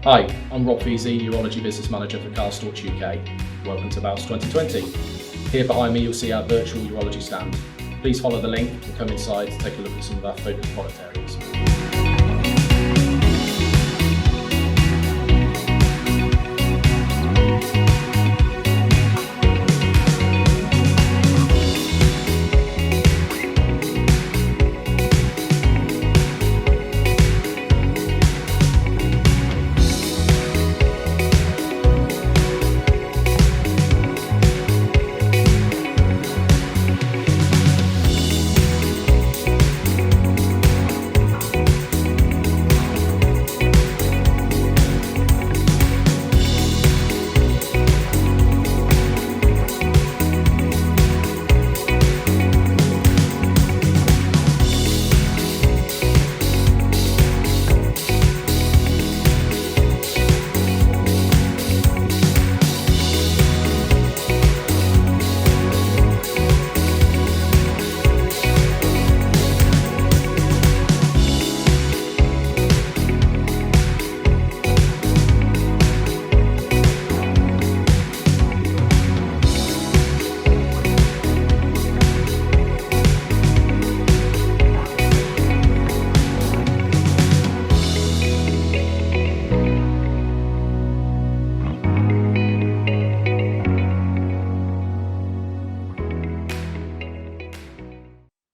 Hi, I'm Rob Veazey, Urology Business Manager for Carl Storch UK. Welcome to BAUS 2020. Here behind me you'll see our virtual urology stand. Please follow the link and come inside to take a look at some of our focus product areas.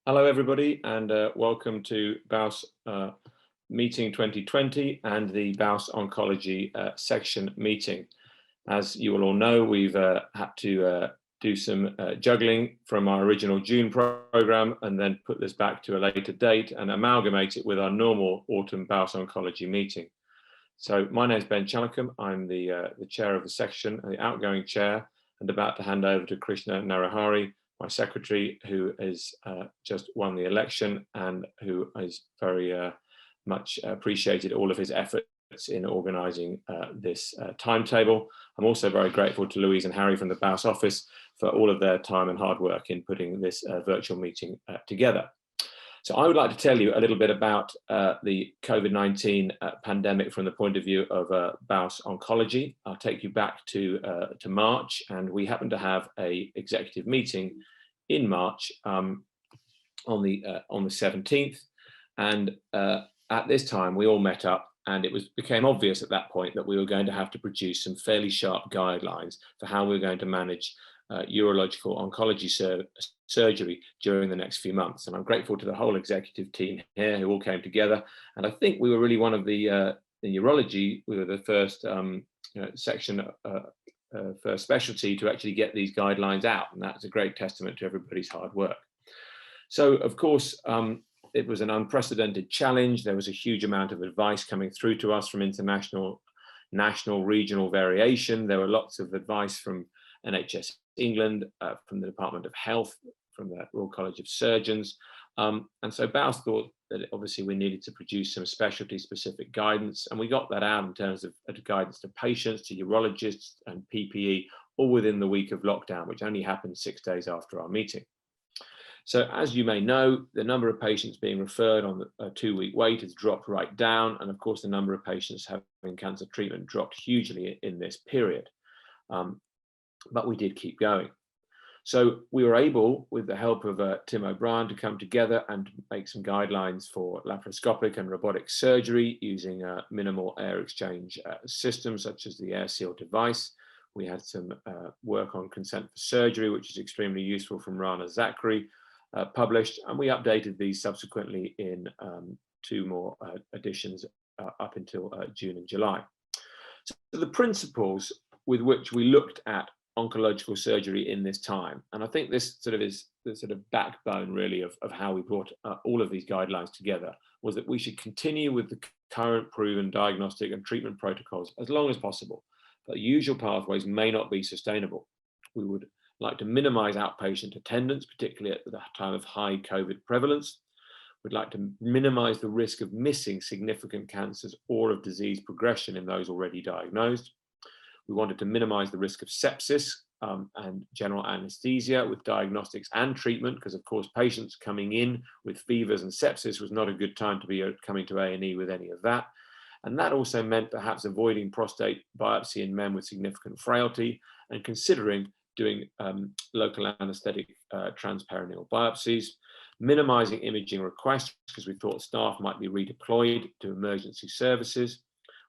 Hello everybody, and welcome to BAUS meeting 2020 and the BAUS Oncology section meeting. As you will all know, we've had to do some juggling from our original June program and then put this back to a later date and amalgamate it with our normal autumn BAUS Oncology meeting. So my name is Ben Chalacombe. I'm the chair of the section, the outgoing chair, and about to hand over to Krishna Narahari, my secretary, who has just won the election and who is very much appreciated all of his efforts in organising this timetable. I'm also very grateful to Louise and Harry from the BAUS office for all of their time and hard work in putting this virtual meeting together. So I would like to tell you a little bit about the COVID-19 pandemic from the point of view of BAUS Oncology. I'll take you back to March, and we happened to have an executive meeting in March on the 17th, and at this time we all met up, and it became obvious at that point that we were going to have to produce some fairly sharp guidelines for how we were going to manage urological oncology surgery during the next few months. And I'm grateful to the whole executive team here who all came together, and I think we were really one of the in urology, we were the first section first specialty to actually get these guidelines out, and that's a great testament to everybody's hard work. So of course it was an unprecedented challenge. There was a huge amount of advice coming through to us from international, national, regional variation. There were lots of advice from NHS England, from the Department of Health, from the Royal College of Surgeons. And so BAUS thought that obviously we needed to produce some specialty specific guidance, and we got that out in terms of guidance to patients, to urologists and PPE, all within the week of lockdown, which only happened 6 days after our meeting. So as you may know, the number of patients being referred on a 2-week wait has dropped right down, and of course the number of patients having cancer treatment dropped hugely in this period. But we did keep going. So we were able, with the help of Tim O'Brien, to come together and make some guidelines for laparoscopic and robotic surgery using minimal air exchange systems such as the AirSeal device. We had some work on consent for surgery, which is extremely useful, from Rana Zachary, published, and we updated these subsequently in 2 more editions up until June and July. So the principles with which we looked at oncological surgery in this time, and I think this sort of is the sort of backbone really of how we brought all of these guidelines together, was that we should continue with the current proven diagnostic and treatment protocols as long as possible, but usual pathways may not be sustainable. We would like to minimize outpatient attendance, particularly at the time of high COVID prevalence. We'd like to minimize the risk of missing significant cancers or of disease progression in those already diagnosed. We wanted to minimize the risk of sepsis and general anesthesia with diagnostics and treatment, because of course patients coming in with fevers and sepsis was not a good time to be coming to A&E with any of that. And that also meant perhaps avoiding prostate biopsy in men with significant frailty and considering doing local anesthetic transperineal biopsies, minimizing imaging requests because we thought staff might be redeployed to emergency services.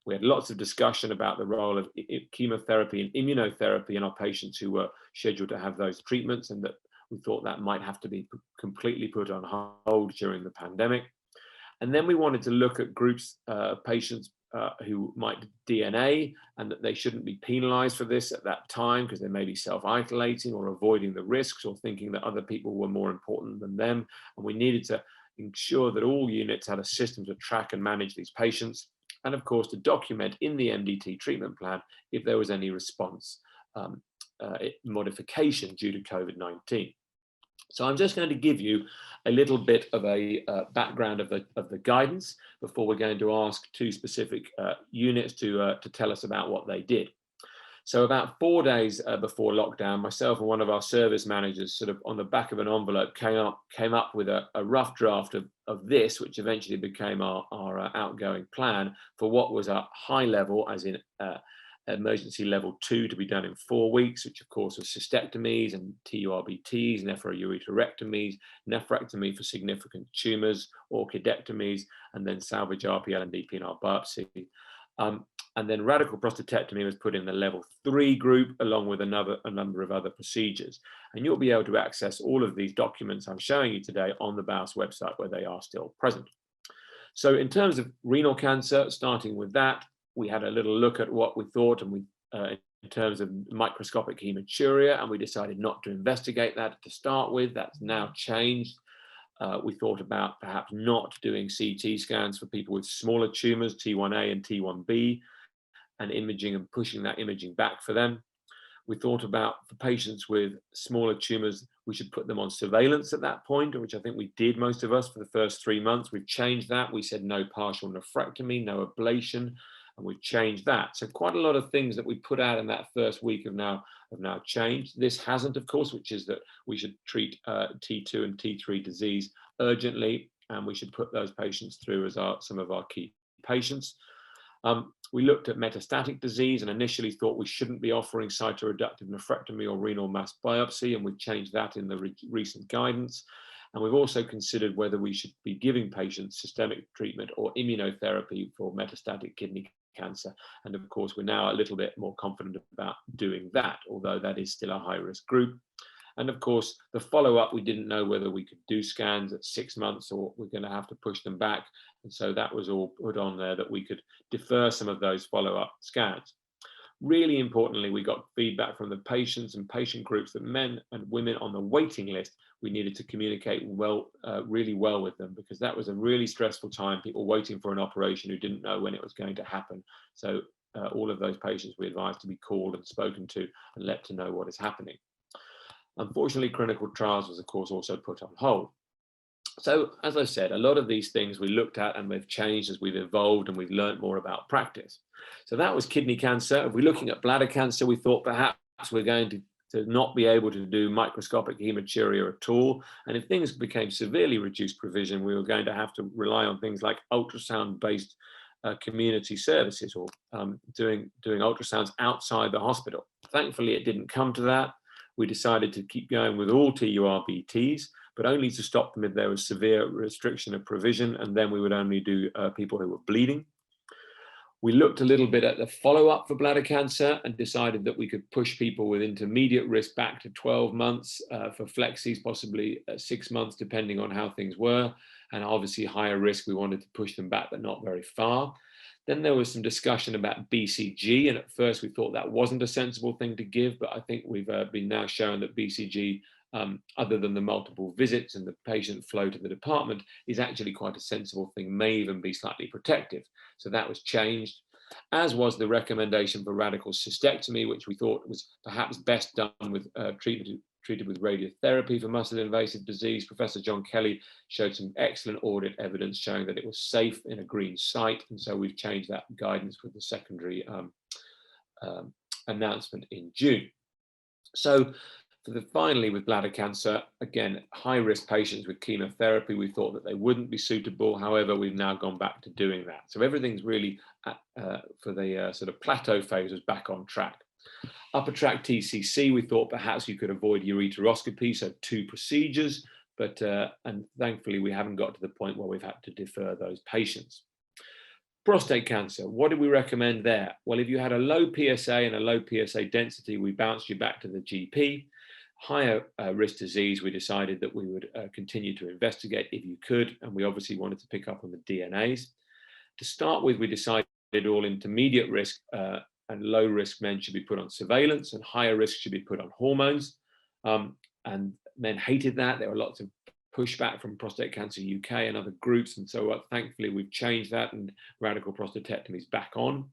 We had lots of discussion about the role of chemotherapy and immunotherapy in our patients who were scheduled to have those treatments, and that we thought that might have to be completely put on hold during the pandemic. And then we wanted to look at groups, patients who might DNA, and that they shouldn't be penalized for this at that time because they may be self-isolating or avoiding the risks or thinking that other people were more important than them. And we needed to ensure that all units had a system to track and manage these patients. And of course, to document in the MDT treatment plan if there was any response modification due to COVID-19. So I'm just going to give you a little bit of a background of the guidance before we're going to ask two specific units to tell us about what they did. So about 4 days before lockdown, myself and one of our service managers sort of on the back of an envelope came up with a rough draft of this, which eventually became our outgoing plan for what was a high level, as in emergency level 2 to be done in 4 weeks, which of course was cystectomies and TURBTs, nephroureterectomies, nephrectomy for significant tumors, orchidectomies, and then salvage RPL and DPNR biopsy. And then radical prostatectomy was put in the level 3 group, along with a number of other procedures. And you'll be able to access all of these documents I'm showing you today on the BAUS website, where they are still present. So in terms of renal cancer, starting with that, we had a little look at what we thought, and we in terms of microscopic hematuria, and we decided not to investigate that to start with. That's now changed. We thought about perhaps not doing CT scans for people with smaller tumors, T1A and T1B, and imaging and pushing that imaging back for them. We thought about for patients with smaller tumors, we should put them on surveillance at that point, which I think we did, most of us, for the first 3 months. We've changed that. We said no partial nephrectomy, no ablation, and we've changed that. So quite a lot of things that we put out in that first week have now changed. This hasn't, of course, which is that we should treat T2 and T3 disease urgently, and we should put those patients through as some of our key patients. We looked at metastatic disease and initially thought we shouldn't be offering cytoreductive nephrectomy or renal mass biopsy, and we've changed that in the recent guidance. And we've also considered whether we should be giving patients systemic treatment or immunotherapy for metastatic kidney cancer. And of course, we're now a little bit more confident about doing that, although that is still a high-risk group. And of course, the follow-up, we didn't know whether we could do scans at 6 months or we're going to have to push them back. And so that was all put on there that we could defer some of those follow-up scans. Really importantly, we got feedback from the patients and patient groups that men and women on the waiting list, we needed to communicate really well with them, because that was a really stressful time, people waiting for an operation who didn't know when it was going to happen. So all of those patients we advised to be called and spoken to and let to know what is happening. Unfortunately, clinical trials was of course also put on hold. So as I said, a lot of these things we looked at and we've changed as we've evolved and we've learned more about practice. So that was kidney cancer. If we're looking at bladder cancer, we thought perhaps we're going to not be able to do microscopic hematuria at all. And if things became severely reduced provision, we were going to have to rely on things like ultrasound-based community services or doing ultrasounds outside the hospital. Thankfully, it didn't come to that. We decided to keep going with all TURBTs, but only to stop them if there was severe restriction of provision, and then we would only do people who were bleeding. We looked a little bit at the follow-up for bladder cancer and decided that we could push people with intermediate risk back to 12 months, for flexies, possibly 6 months, depending on how things were. And obviously higher risk, we wanted to push them back, but not very far. Then there was some discussion about BCG, and at first we thought that wasn't a sensible thing to give, but I think we've been now shown that BCG, other than the multiple visits and the patient flow to the department, is actually quite a sensible thing, may even be slightly protective. So that was changed, as was the recommendation for radical cystectomy, which we thought was perhaps best done with treated with radiotherapy for muscle-invasive disease. Professor John Kelly showed some excellent audit evidence showing that it was safe in a green site, and so we've changed that guidance with the secondary announcement in June. So finally, with bladder cancer, again, high-risk patients with chemotherapy, we thought that they wouldn't be suitable. However, we've now gone back to doing that. So everything's really for the sort of plateau phase was back on track. Upper tract TCC, we thought perhaps you could avoid ureteroscopy, so 2 procedures, but and thankfully we haven't got to the point where we've had to defer those patients. Prostate cancer, what do we recommend there? Well, if you had a low PSA and a low PSA density, we bounced you back to the GP. Higher risk disease, we decided that we would continue to investigate if you could, and we obviously wanted to pick up on the DNAs. To start with, we decided all intermediate risk and low risk men should be put on surveillance, and higher risk should be put on hormones. And men hated that. There were lots of pushback from Prostate Cancer UK and other groups, and so thankfully we've changed that, and radical prostatectomy is back on.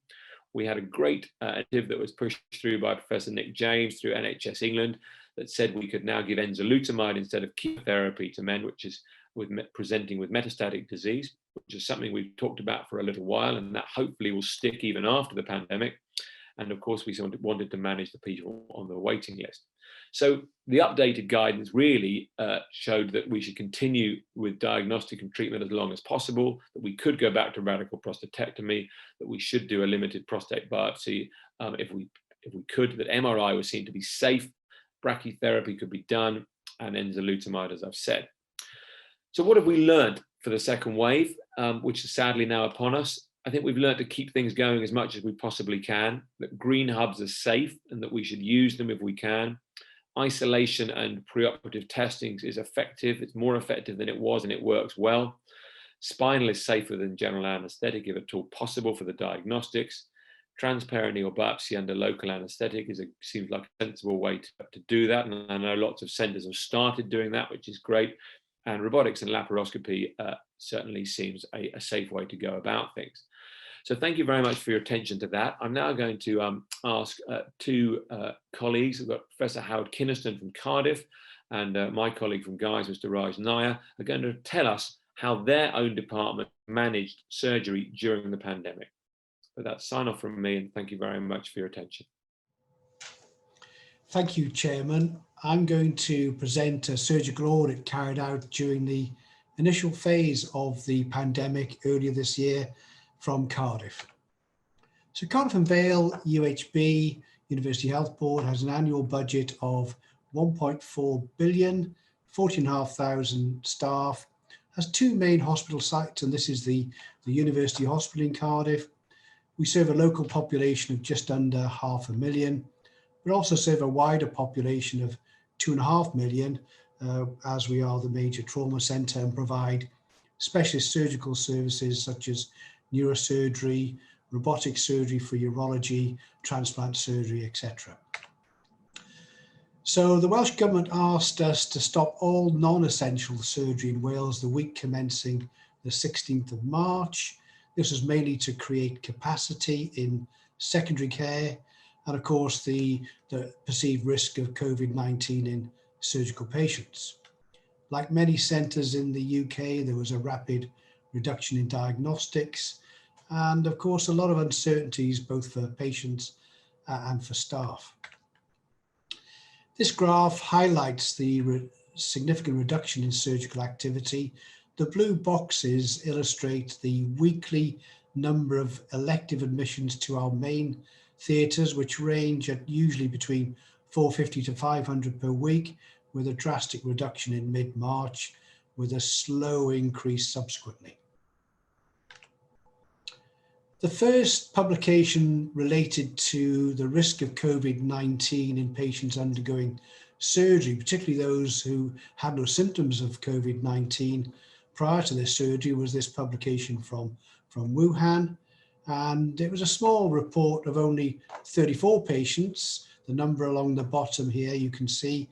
We had a great initiative that was pushed through by Professor Nick James through NHS England that said we could now give enzalutamide instead of chemotherapy to men, which is presenting with metastatic disease, which is something we've talked about for a little while, and that hopefully will stick even after the pandemic. And of course, we wanted to manage the people on the waiting list. So the updated guidance really showed that we should continue with diagnostic and treatment as long as possible, that we could go back to radical prostatectomy, that we should do a limited prostate biopsy if we could, that MRI was seen to be safe, brachytherapy could be done, and enzalutamide, as I've said. So what have we learned for the second wave, which is sadly now upon us? I think we've learned to keep things going as much as we possibly can, that green hubs are safe and that we should use them if we can. Isolation and preoperative testing is effective. It's more effective than it was, and it works well. Spinal is safer than general anesthetic if at all possible for the diagnostics. Transperineal biopsy under local anesthetic seems like a sensible way to do that. And I know lots of centers have started doing that, which is great. And robotics and laparoscopy certainly seems a safe way to go about things. So thank you very much for your attention to that. I'm now going to ask two colleagues. We've got Professor Howard Kynaston from Cardiff and my colleague from Guy's, Mr. Raj Nair, are going to tell us how their own department managed surgery during the pandemic. But that's sign off from me, and thank you very much for your attention. Thank you, Chairman. I'm going to present a surgical audit carried out during the initial phase of the pandemic earlier this year from Cardiff. So Cardiff and Vale UHB, University Health Board, has an annual budget of 1.4 billion, 14,500 staff, has 2 main hospital sites, and this is the University Hospital in Cardiff. We serve a local population of just under 500,000. We also serve a wider population of 2.5 million, as we are the major trauma centre and provide specialist surgical services such as neurosurgery, robotic surgery for urology, transplant surgery, etc. So the Welsh Government asked us to stop all non-essential surgery in Wales the week commencing the 16th of March. This was mainly to create capacity in secondary care and of course the perceived risk of COVID-19 in surgical patients. Like many centres in the UK, there was a rapid reduction in diagnostics and of course a lot of uncertainties both for patients and for staff. This graph highlights the significant reduction in surgical activity. The blue boxes illustrate the weekly number of elective admissions to our main theatres, which range at usually between 450 to 500 per week, with a drastic reduction in mid-March, with a slow increase subsequently. The first publication related to the risk of COVID-19 in patients undergoing surgery, particularly those who had no symptoms of COVID-19 prior to their surgery, was this publication from Wuhan. And it was a small report of only 34 patients, the number along the bottom here you can see.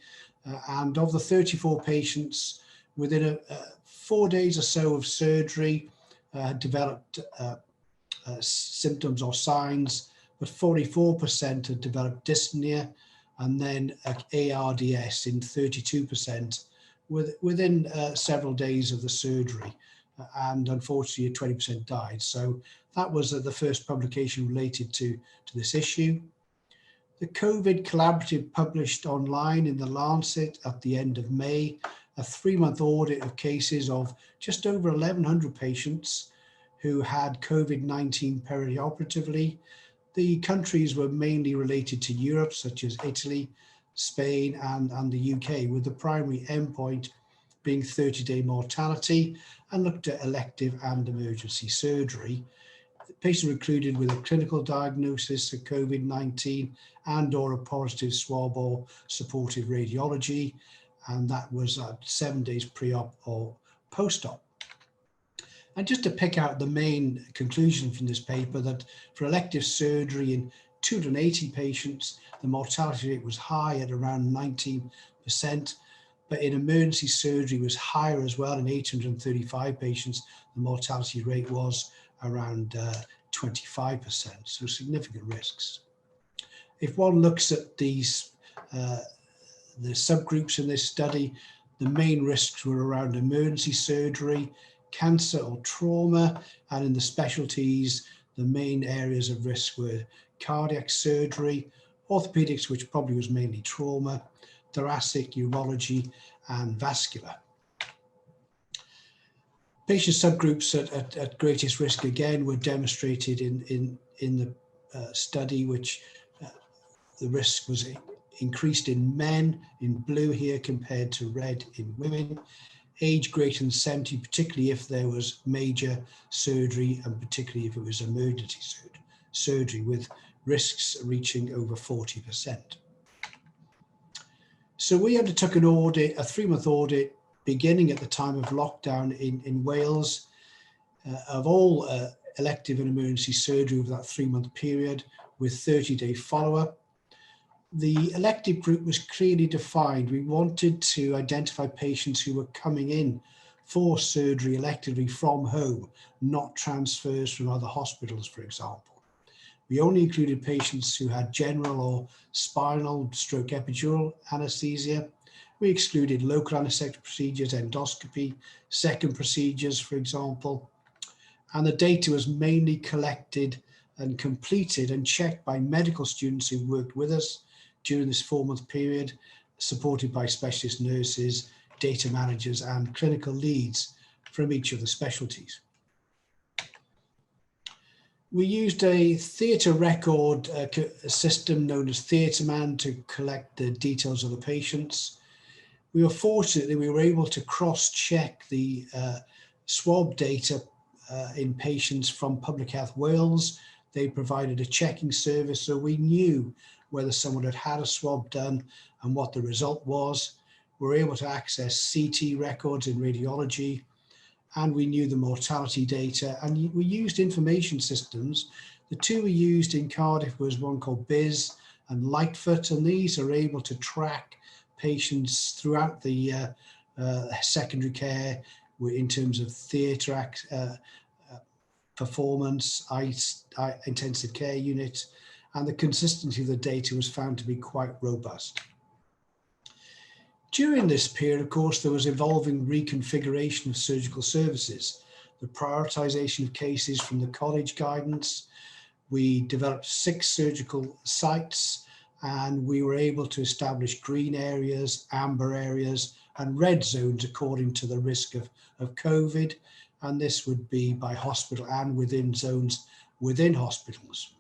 And of the 34 patients, within 4 days or so of surgery, had developed symptoms or signs, but 44% had developed dyspnea, and then ARDS in 32% within several days of the surgery, and unfortunately 20% died. So that was the first publication related to this issue. The COVID Collaborative published online in the Lancet at the end of May a 3-month audit of cases of just over 1,100 patients who had COVID-19 perioperatively. The countries were mainly related to Europe, such as Italy, Spain, and the UK, with the primary endpoint being 30-day mortality, and looked at elective and emergency surgery. The patients were included with a clinical diagnosis of COVID-19 and or a positive swab or supportive radiology, and that was at 7 days pre-op or post-op. And just to pick out the main conclusion from this paper, that for elective surgery in 280 patients, the mortality rate was high at around 19%, but in emergency surgery was higher as well. In 835 patients, the mortality rate was around 25%, so significant risks. If one looks at these, the subgroups in this study, the main risks were around emergency surgery, cancer or trauma, and in the specialties, the main areas of risk were cardiac surgery, orthopedics, which probably was mainly trauma, thoracic, urology, and vascular. Patient subgroups at greatest risk again were demonstrated in the study, which the risk was increased in men, in blue here, compared to red in women. Age greater than 70, particularly if there was major surgery and particularly if it was emergency surgery, with risks reaching over 40%. So we undertook an audit, a 3-month audit, beginning at the time of lockdown in Wales, of all elective and emergency surgery over that 3-month period with 30-day follow-up. The elective group was clearly defined. We wanted to identify patients who were coming in for surgery electively from home, not transfers from other hospitals, for example. We only included patients who had general or spinal stroke epidural anesthesia. We excluded local anesthetic procedures, endoscopy, second procedures, for example. And the data was mainly collected and completed and checked by medical students who worked with us during this 4-month period, supported by specialist nurses, data managers, and clinical leads from each of the specialties. We used a theatre record system known as TheatreMan to collect the details of the patients. We were fortunate that we were able to cross-check the swab data in patients from Public Health Wales. They provided a checking service, so we knew whether someone had had a swab done and what the result was. We were able to access CT records in radiology, and we knew the mortality data, and we used information systems. The two we used in Cardiff was one called BIS and Lightfoot, and these are able to track patients throughout the secondary care in terms of theatre performance, intensive care unit, and the consistency of the data was found to be quite robust. During this period, of course, there was evolving reconfiguration of surgical services, the prioritization of cases from the college guidance. We developed 6 surgical sites, and we were able to establish green areas, amber areas, and red zones according to the risk of COVID. And this would be by hospital and within zones within hospitals.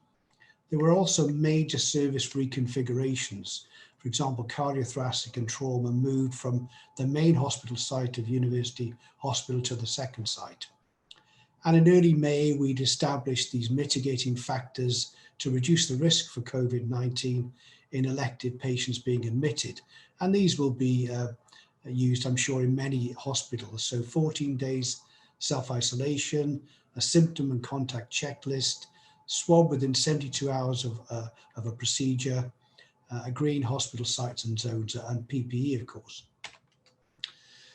There were also major service reconfigurations. For example, cardiothoracic and trauma moved from the main hospital site of University Hospital to the second site. And in early May, we'd established these mitigating factors to reduce the risk for COVID-19 in elective patients being admitted. And these will be used, I'm sure, in many hospitals. So 14 days self-isolation, a symptom and contact checklist, swab within 72 hours of a procedure, agreeing hospital sites and zones, and PPE, of course.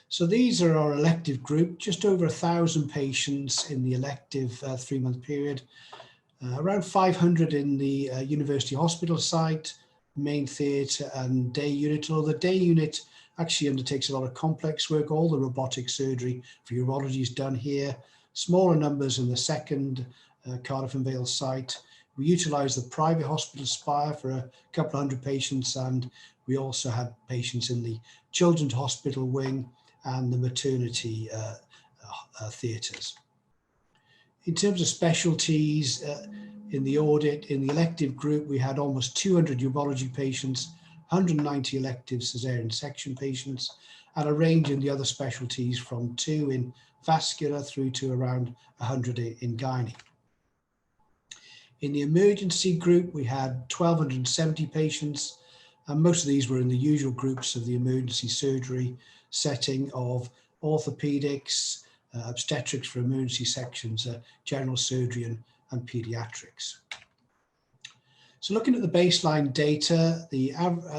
So these are our elective group, just over 1,000 patients in the elective 3-month period, around 500 in the university hospital site, main theatre and day unit. Although the day unit actually undertakes a lot of complex work, all the robotic surgery for urology is done here, smaller numbers in the second Cardiff and Vale site. We utilised the private hospital Spire for a couple of hundred patients, and we also had patients in the children's hospital wing and the maternity theatres. In terms of specialties, in the audit, in the elective group, we had almost 200 urology patients, 190 elective cesarean section patients, and a range in the other specialties from 2 in vascular through to around 100 in gynae. In the emergency group, we had 1,270 patients, and most of these were in the usual groups of the emergency surgery setting of orthopedics, obstetrics for emergency sections, general surgery and pediatrics. So looking at the baseline data, the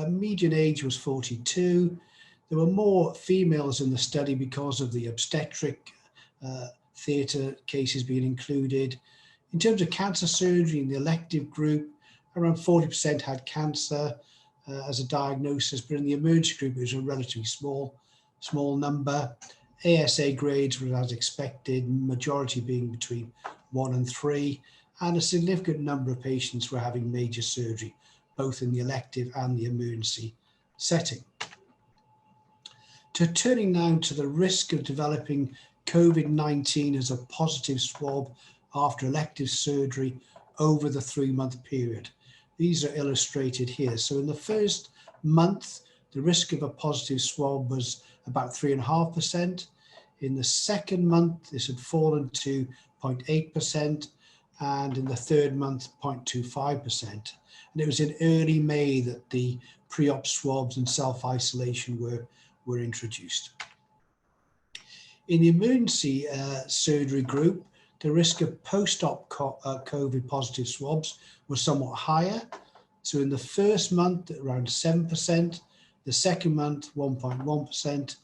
median age was 42. There were more females in the study because of the obstetric theatre cases being included. In terms of cancer surgery in the elective group, around 40% had cancer as a diagnosis, but in the emergency group, it was a relatively small number. ASA grades were as expected, majority being between 1 and 3, and a significant number of patients were having major surgery, both in the elective and the emergency setting. Turning now to the risk of developing COVID-19 as a positive swab after elective surgery over the 3-month period. These are illustrated here. So in the first month, the risk of a positive swab was about 3.5%. In the second month, this had fallen to 0.8%, and in the third month, 0.25%. And it was in early May that the pre-op swabs and self-isolation were introduced. In the emergency surgery group, the risk of post-op COVID positive swabs was somewhat higher. So in the first month, around 7%, the second month, 1.1%,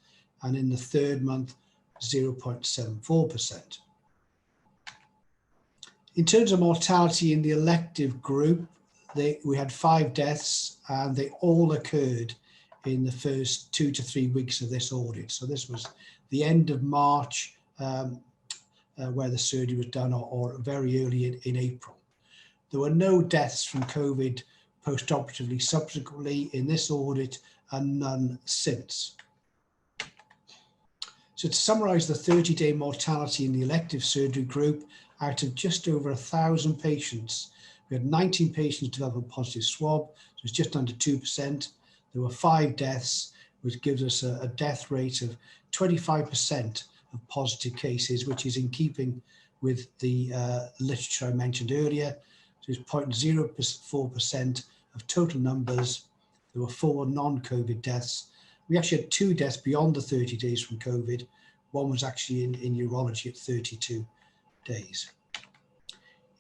and in the third month, 0.74%. In terms of mortality in the elective group, we had 5 deaths, and they all occurred in the first 2 to 3 weeks of this audit. So this was the end of March, where the surgery was done, or very early in April. There were no deaths from COVID post-operatively subsequently in this audit, and none since. So to summarise the 30-day mortality in the elective surgery group, out of just over 1,000 patients, we had 19 patients develop a positive swab, so it's just under 2%. There were 5 deaths, which gives us a death rate of 25% of positive cases, which is in keeping with the literature I mentioned earlier. So it's 0.04% of total numbers. There were 4 non-COVID deaths. We actually had 2 deaths beyond the 30 days from COVID. One was actually in urology at 32 days.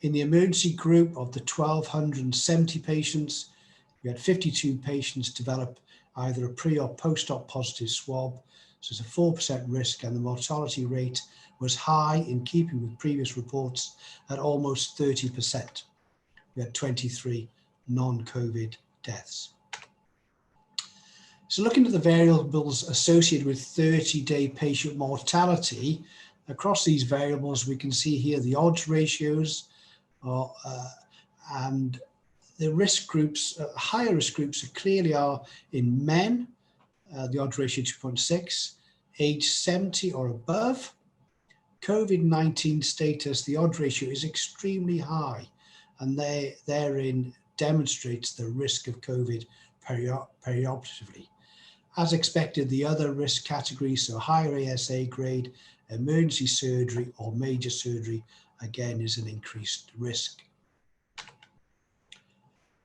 In the emergency group of the 1,270 patients, we had 52 patients develop either a pre or post-op positive swab. So it's a 4% risk, and the mortality rate was high in keeping with previous reports at almost 30%. We had 23 non-COVID deaths. So looking at the variables associated with 30-day patient mortality, across these variables, we can see here the odds ratios and the risk groups. Higher risk groups clearly are in men, the odds ratio 2.6, age 70 or above. COVID-19 status, the odds ratio is extremely high, and therein demonstrates the risk of COVID perioperatively. As expected, the other risk categories, so higher ASA grade, emergency surgery or major surgery, again is an increased risk.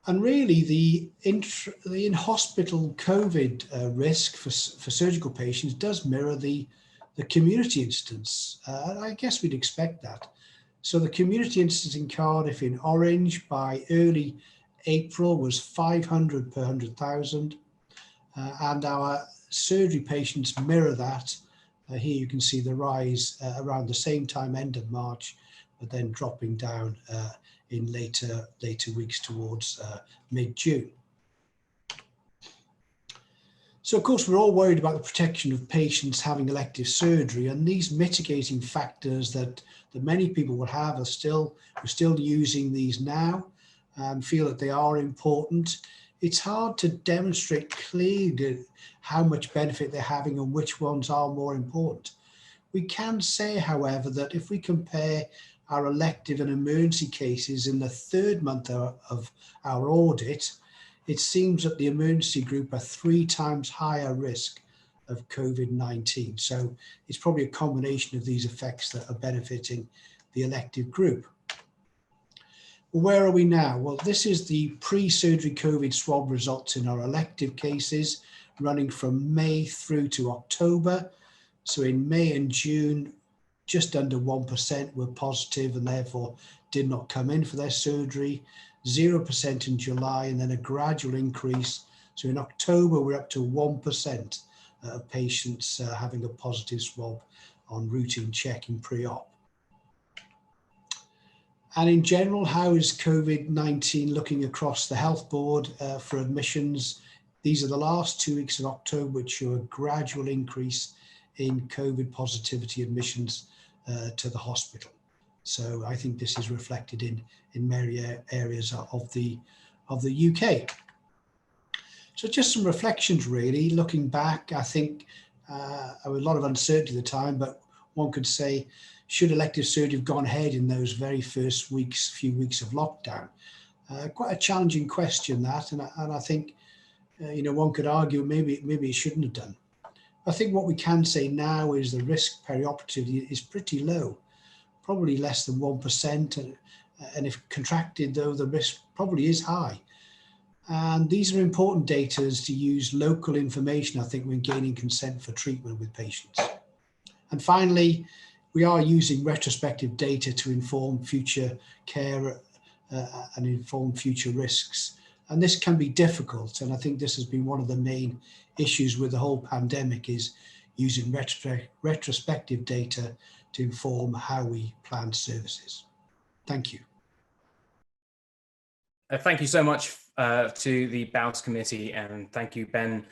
And really the in-hospital COVID risk for surgical patients does mirror the community incidence. I guess we'd expect that. So the community incidence in Cardiff in orange by early April was 500 per 100,000. And our surgery patients mirror that. Here you can see the rise around the same time, end of March, but then dropping down in later weeks towards mid-June. So of course, we're all worried about the protection of patients having elective surgery, and these mitigating factors that many people will have we're still using these now and feel that they are important. It's hard to demonstrate clearly how much benefit they're having and which ones are more important. We can say, however, that if we compare our elective and emergency cases in the third month of our audit, it seems that the emergency group are 3 times higher risk of COVID-19. So it's probably a combination of these effects that are benefiting the elective group. Well, where are we now? Well, this is the pre-surgery COVID swab results in our elective cases running from May through to October. So in May and June, just under 1% were positive and therefore did not come in for their surgery, 0% in July, and then a gradual increase. So in October, we're up to 1% of patients having a positive swab on routine checking pre-op. And in general, how is COVID-19 looking across the health board for admissions? These are the last 2 weeks of October, which show a gradual increase in COVID positivity admissions to the hospital. So I think this is reflected in many areas of the UK. So just some reflections really, looking back. I think a lot of uncertainty at the time, but one could say, should elective surgery have gone ahead in those very first few weeks of lockdown? Quite a challenging question that, and I think one could argue maybe it shouldn't have done. I think what we can say now is the risk perioperatively is pretty low, probably less than 1%, and if contracted though, the risk probably is high. And these are important data to use local information, I think, when gaining consent for treatment with patients. And finally, we are using retrospective data to inform future care and inform future risks. And this can be difficult. And I think this has been one of the main issues with the whole pandemic, is using retrospective data to inform how we plan services. Thank you. Thank you so much to the BAUS committee, and thank you, Ben,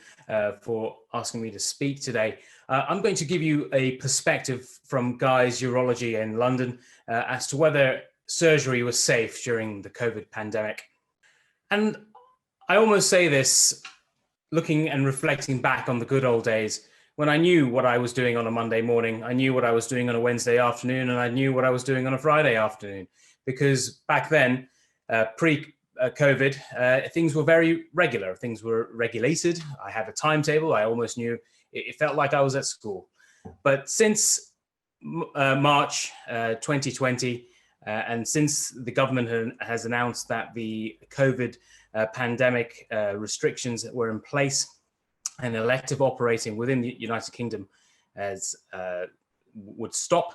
for asking me to speak today. I'm going to give you a perspective from Guy's Urology in London as to whether surgery was safe during the COVID pandemic. And I almost say this looking and reflecting back on the good old days when I knew what I was doing on a Monday morning, I knew what I was doing on a Wednesday afternoon, and I knew what I was doing on a Friday afternoon. Because back then, pre-COVID, things were very regular. Things were regulated. I had a timetable. I almost knew. It felt like I was at school. But since March 2020, and since the government has announced that the COVID pandemic restrictions were in place and elective operating within the United Kingdom would stop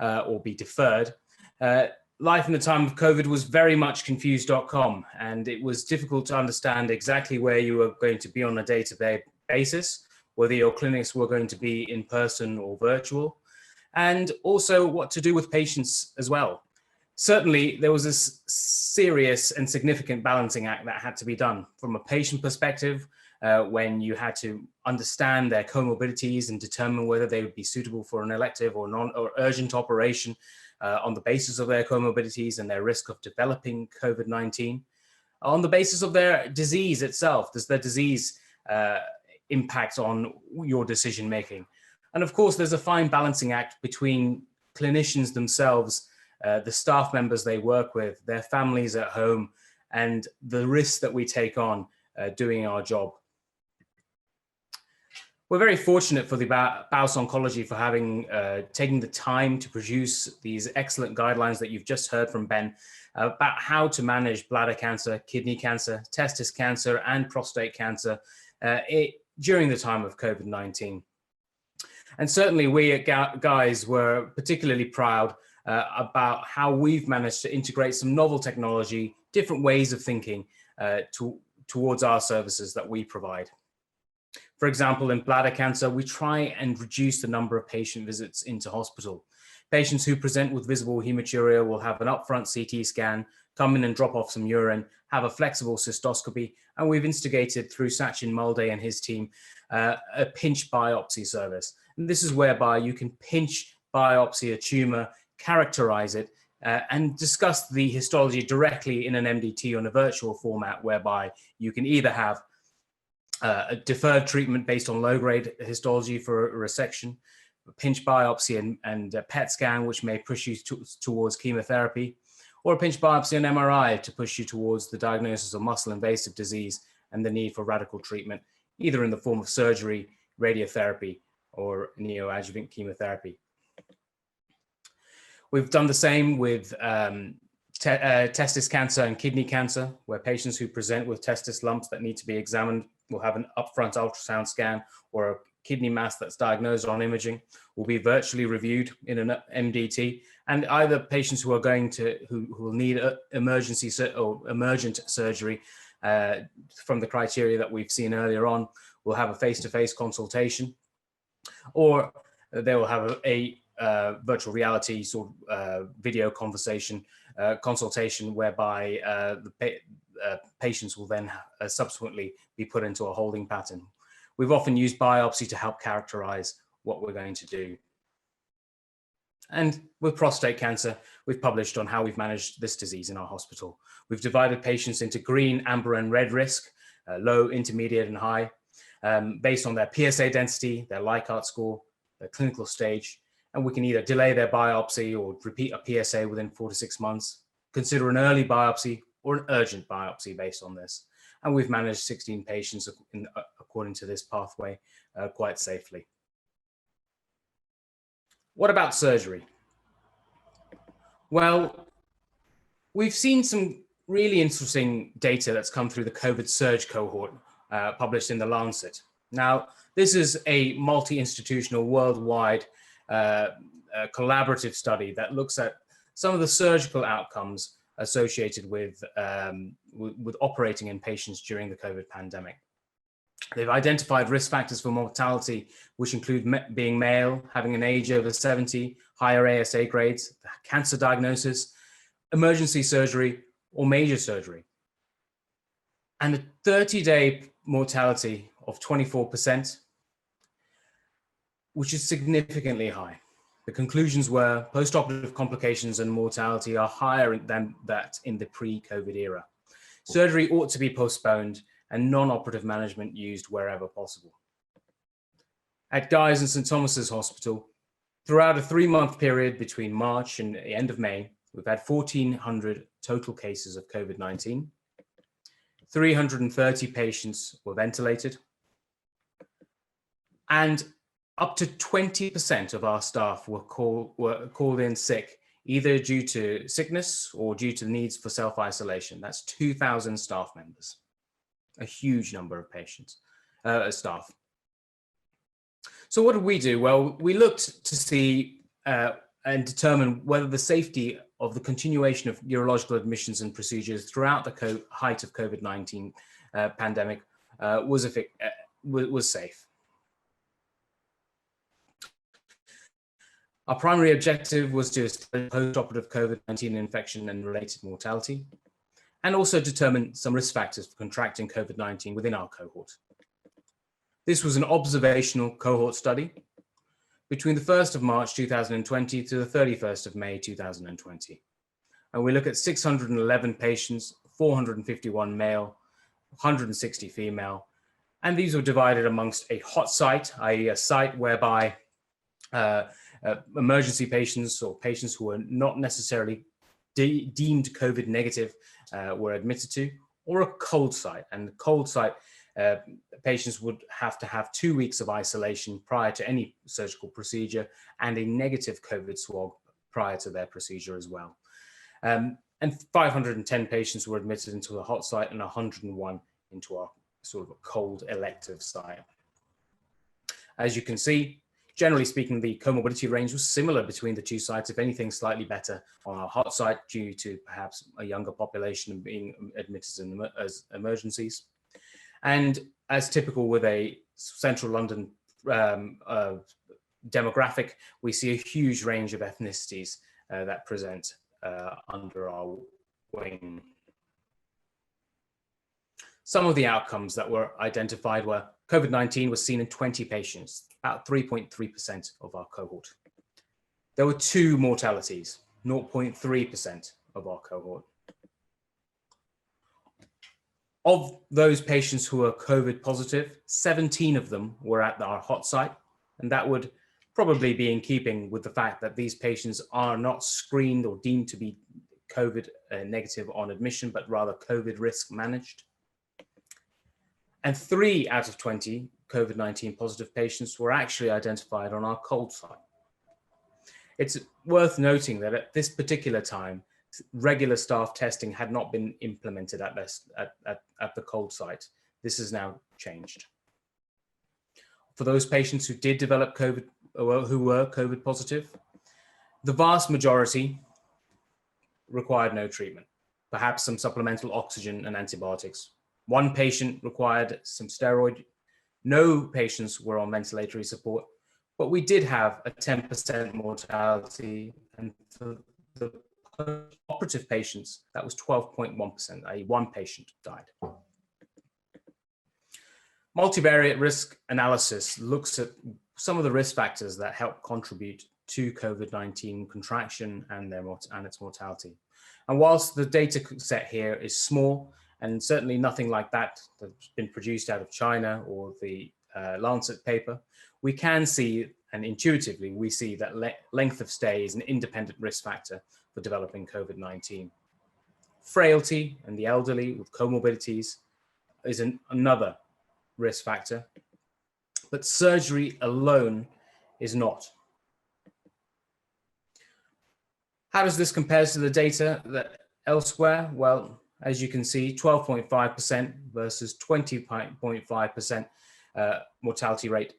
or be deferred, life in the time of COVID was very much confused.com, and it was difficult to understand exactly where you were going to be on a day-to-day basis, whether your clinics were going to be in person or virtual, and also what to do with patients as well. Certainly, there was a serious and significant balancing act that had to be done from a patient perspective, when you had to understand their comorbidities and determine whether they would be suitable for an elective or urgent operation on the basis of their comorbidities and their risk of developing COVID-19. On the basis of their disease itself, does their disease impact on your decision making? And of course, there's a fine balancing act between clinicians themselves, the staff members they work with, their families at home, and the risks that we take on doing our job. We're very fortunate for the BAUS Oncology for having taken the time to produce these excellent guidelines that you've just heard from Ben about how to manage bladder cancer, kidney cancer, testis cancer, and prostate cancer during the time of COVID-19. And certainly we at Guy's were particularly proud about how we've managed to integrate some novel technology, different ways of thinking towards our services that we provide. For example, in bladder cancer, we try and reduce the number of patient visits into hospital. Patients who present with visible hematuria will have an upfront CT scan, come in and drop off some urine, have a flexible cystoscopy, and we've instigated through Sachin Malde and his team a pinch biopsy service. And this is whereby you can pinch biopsy a tumor, characterize it, and discuss the histology directly in an MDT on a virtual format, whereby you can either have a deferred treatment based on low-grade histology for a resection, a pinch biopsy and a PET scan, which may push you towards chemotherapy, or a pinch biopsy and MRI to push you towards the diagnosis of muscle invasive disease and the need for radical treatment, either in the form of surgery, radiotherapy, or neoadjuvant chemotherapy. We've done the same with testis cancer and kidney cancer, where patients who present with testis lumps that need to be examined will have an upfront ultrasound scan, or a kidney mass that's diagnosed on imaging will be virtually reviewed in an MDT. And either patients who are going to, who will need emergency or emergent surgery from the criteria that we've seen earlier on, will have a face-to-face consultation, or they will have a virtual reality sort of video consultation whereby the patients will then subsequently be put into a holding pattern. We've often used biopsy to help characterize what we're going to do. And with prostate cancer, we've published on how we've managed this disease in our hospital. We've divided patients into green, amber, and red risk, low, intermediate, and high, based on their PSA density, their Likert score, their clinical stage, and we can either delay their biopsy or repeat a PSA within 4 to 6 months, consider an early biopsy or an urgent biopsy based on this. And we've managed 16 patients according to this pathway quite safely. What about surgery? Well, we've seen some really interesting data that's come through the COVID surge cohort published in the Lancet. Now, this is a multi-institutional, worldwide collaborative study that looks at some of the surgical outcomes associated with operating in patients during the COVID pandemic. They've identified risk factors for mortality, which include being male, having an age over 70, higher ASA grades, cancer diagnosis, emergency surgery, or major surgery. And a 30-day mortality of 24%, which is significantly high. The conclusions were postoperative complications and mortality are higher than that in the pre-COVID era. Surgery ought to be postponed and non-operative management used wherever possible. At Guy's and St. Thomas's Hospital, throughout a 3-month period between March and the end of May, we've had 1,400 total cases of COVID-19. 330 patients were ventilated, and up to 20% of our staff were called in sick, either due to sickness or due to needs for self-isolation. That's 2,000 staff members, a huge number of patients, staff. So what did we do? Well, we looked to see and determine whether the safety of the continuation of urological admissions and procedures throughout the height of COVID-19 pandemic was safe. Our primary objective was to establish post-operative COVID-19 infection and related mortality, and also determine some risk factors for contracting COVID-19 within our cohort. This was an observational cohort study between the 1st of March 2020 to the 31st of May 2020. And we look at 611 patients, 451 male, 160 female, and these were divided amongst a hot site, i.e. a site whereby emergency patients or patients who were not necessarily deemed COVID negative were admitted to, or a cold site. And the cold site, patients would have to have 2 weeks of isolation prior to any surgical procedure and a negative COVID swab prior to their procedure as well. And 510 patients were admitted into the hot site and 101 into our sort of a cold elective site. As you can see, generally speaking, the comorbidity range was similar between the two sites, if anything slightly better on our hot site due to perhaps a younger population being admitted as emergencies. And as typical with a central London demographic, we see a huge range of ethnicities that present under our wing. Some of the outcomes that were identified were COVID-19 was seen in 20 patients, about 3.3% of our cohort. There were 2 mortalities, 0.3% of our cohort. Of those patients who are COVID positive, 17 of them were at our hot site, and that would probably be in keeping with the fact that these patients are not screened or deemed to be COVID negative on admission, but rather COVID risk managed. And 3 out of 20 COVID-19 positive patients were actually identified on our cold site. It's worth noting that at this particular time, regular staff testing had not been implemented at the cold site. This has now changed. For those patients who did develop COVID, or who were COVID positive, the vast majority required no treatment, perhaps some supplemental oxygen and antibiotics. 1 patient required some steroid. No patients were on ventilatory support, but we did have a 10% mortality, and for the operative patients, that was 12.1%, i.e. 1 patient died. Multivariate risk analysis looks at some of the risk factors that help contribute to COVID-19 contraction and its mortality. And whilst the data set here is small, and certainly nothing like that that's been produced out of China or the Lancet paper, we can see, and intuitively, we see that length of stay is an independent risk factor for developing COVID-19. Frailty and the elderly with comorbidities is another risk factor, but surgery alone is not. How does this compare to the data that elsewhere? Well, as you can see, 12.5% versus 20.5% mortality rate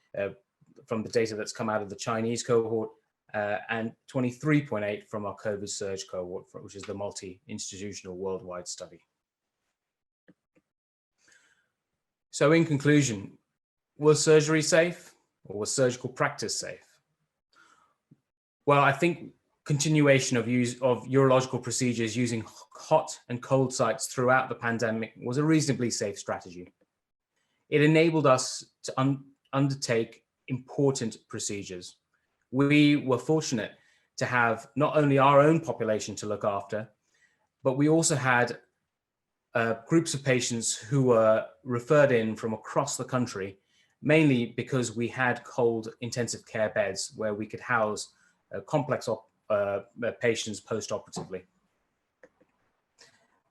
from the data that's come out of the Chinese cohort, and 23.8% from our COVID surge cohort, which is the multi-institutional worldwide study. So in conclusion, was surgery safe, or was surgical practice safe? Well, I think continuation of use of urological procedures using hot and cold sites throughout the pandemic was a reasonably safe strategy. It enabled us to undertake important procedures. We were fortunate to have not only our own population to look after, but we also had groups of patients who were referred in from across the country, mainly because we had cold intensive care beds where we could house complex patients post-operatively.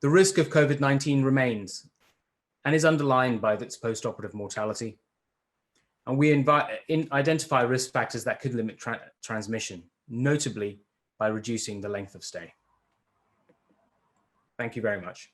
The risk of COVID-19 remains and is underlined by its post-operative mortality. And we identify risk factors that could limit transmission, notably by reducing the length of stay. Thank you very much.